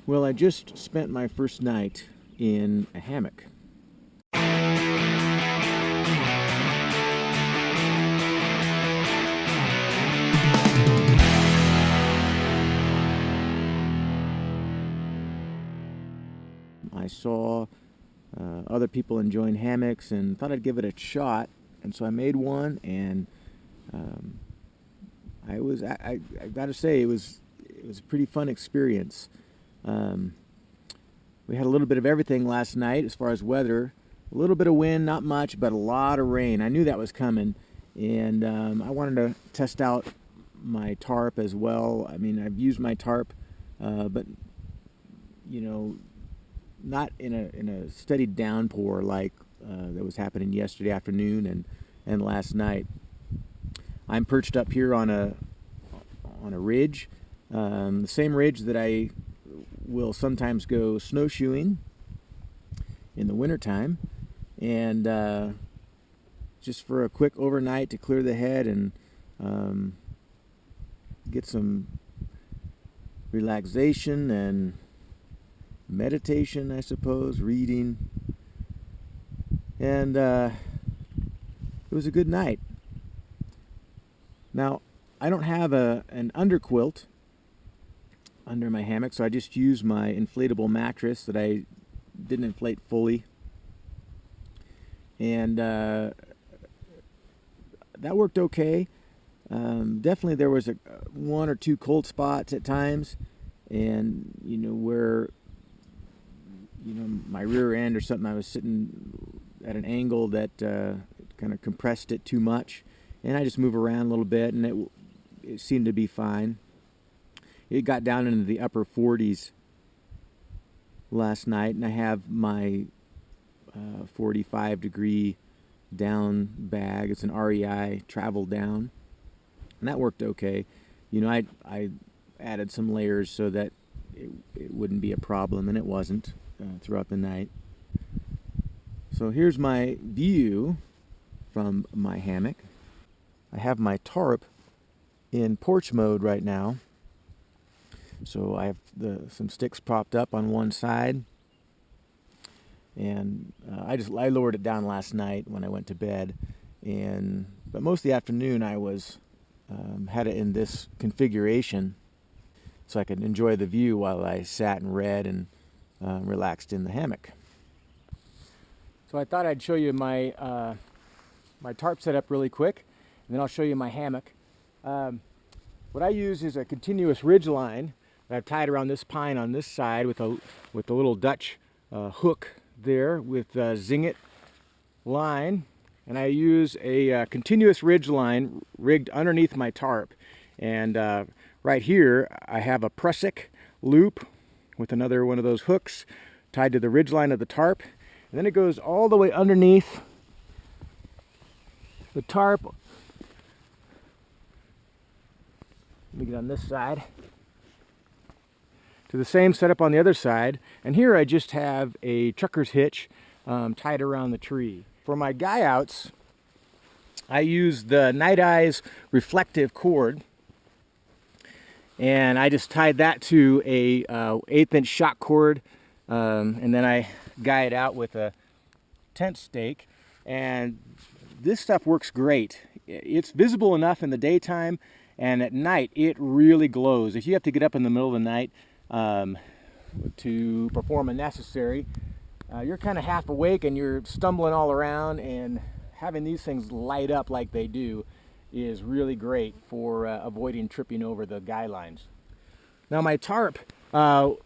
Well, I just spent my first night in a hammock. I saw other people enjoying hammocks and thought I'd give it a shot, and so I made one, and um, I got to say it was a pretty fun experience. Um, we had a little bit of everything last night as far as weather. A little bit of wind, not much, but a lot of rain. I knew that was coming, and I wanted to test out my tarp as well. I mean, I've used my tarp, but you know, not in a steady downpour like that was happening yesterday afternoon and last night. I'm perched up here on a ridge, the same ridge that I will sometimes go snowshoeing in the wintertime, and just for a quick overnight to clear the head and get some relaxation and meditation, I suppose, reading, and it was a good night. Now, I don't have an underquilt under my hammock, so I just used my inflatable mattress that I didn't inflate fully, and that worked okay. Definitely there was one or two cold spots at times, and where my rear end or something, I was sitting at an angle that kind of compressed it too much, and I just move around a little bit, and it seemed to be fine. It got down into the upper 40s last night, and I have my 45 degree down bag. It's an REI travel down, and that worked okay. I added some layers so that it wouldn't be a problem, and it wasn't throughout the night. So here's my view from my hammock. I have my tarp in porch mode right now. So I have some sticks propped up on one side, and I lowered it down last night when I went to bed, but most of the afternoon I was had it in this configuration so I could enjoy the view while I sat and read and relaxed in the hammock. So I thought I'd show you my my tarp setup really quick, and then I'll show you my hammock. What I use is a continuous ridge line that I've tied around this pine on this side with a little Dutch hook there with zinget line, and I use a continuous ridge line rigged underneath my tarp, and right here I have a prusik loop with another one of those hooks tied to the ridge line of the tarp, and then it goes all the way underneath the tarp. Let me get on this side to the same setup on the other side, and here I just have a trucker's hitch tied around the tree. For my guy outs, I use the Night Eyes reflective cord, and I just tied that to a 1/8" shock cord, and then I guy it out with a tent stake, and this stuff works great. It's visible enough in the daytime, and at night it really glows. If you have to get up in the middle of the night to perform a necessary, you're kind of half awake and you're stumbling all around, and having these things light up like they do is really great for avoiding tripping over the guy lines. Now my tarp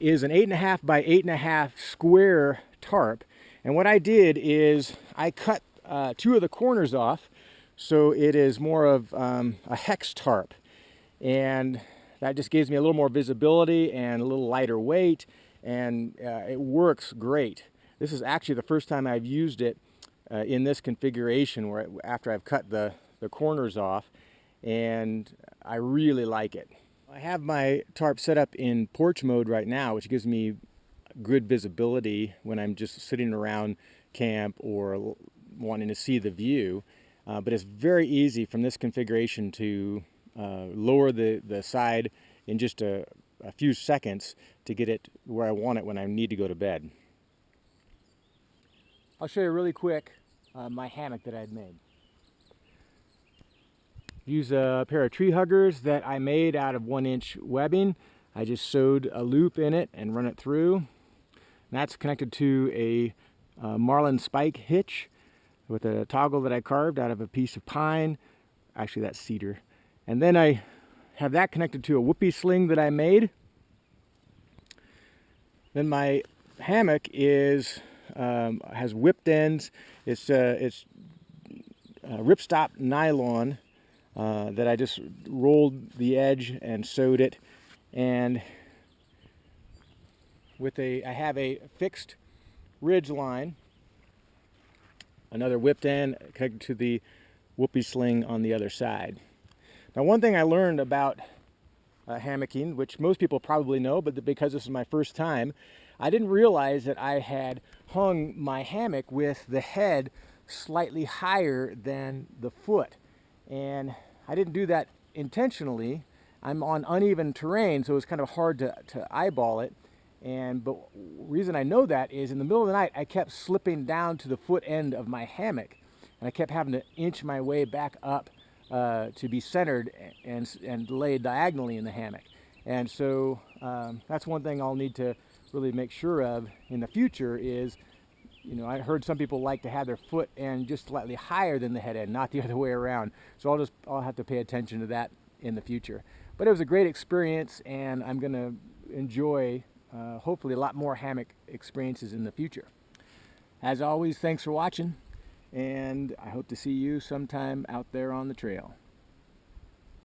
is an 8.5 by 8.5 square tarp, and what I did is I cut two of the corners off, so it is more of a hex tarp, and that just gives me a little more visibility and a little lighter weight, and it works great. This is actually the first time I've used it in this configuration, where after I've cut the corners off, and I really like it. I have my tarp set up in porch mode right now, which gives me good visibility when I'm just sitting around camp or wanting to see the view, but it's very easy from this configuration to lower the side in just a a few seconds to get it where I want it when I need to go to bed. I'll show you really quick my hammock that I had made. Use a pair of tree huggers that I made out of 1-inch webbing. I just sewed a loop in it and run it through. And that's connected to a marlin spike hitch with a toggle that I carved out of a piece of pine. Actually, that's cedar. And then I have that connected to a whoopee sling that I made. Then my hammock is has whipped ends. It's ripstop nylon that I just rolled the edge and sewed it. And I have a fixed ridge line, another whipped end connected to the whoopee sling on the other side. Now, one thing I learned about hammocking, which most people probably know, but because this is my first time, I didn't realize that I had hung my hammock with the head slightly higher than the foot. And I didn't do that intentionally. I'm on uneven terrain, so it's kind of hard to eyeball it. But the reason I know that is in the middle of the night, I kept slipping down to the foot end of my hammock. And I kept having to inch my way back up to be centered and lay diagonally in the hammock. And so that's one thing I'll need to really make sure of in the future is, you know, I heard some people like to have their foot end just slightly higher than the head end, not the other way around. So I'll have to pay attention to that in the future. But it was a great experience, and I'm going to enjoy hopefully a lot more hammock experiences in the future. As always, thanks for watching, and I hope to see you sometime out there on the trail.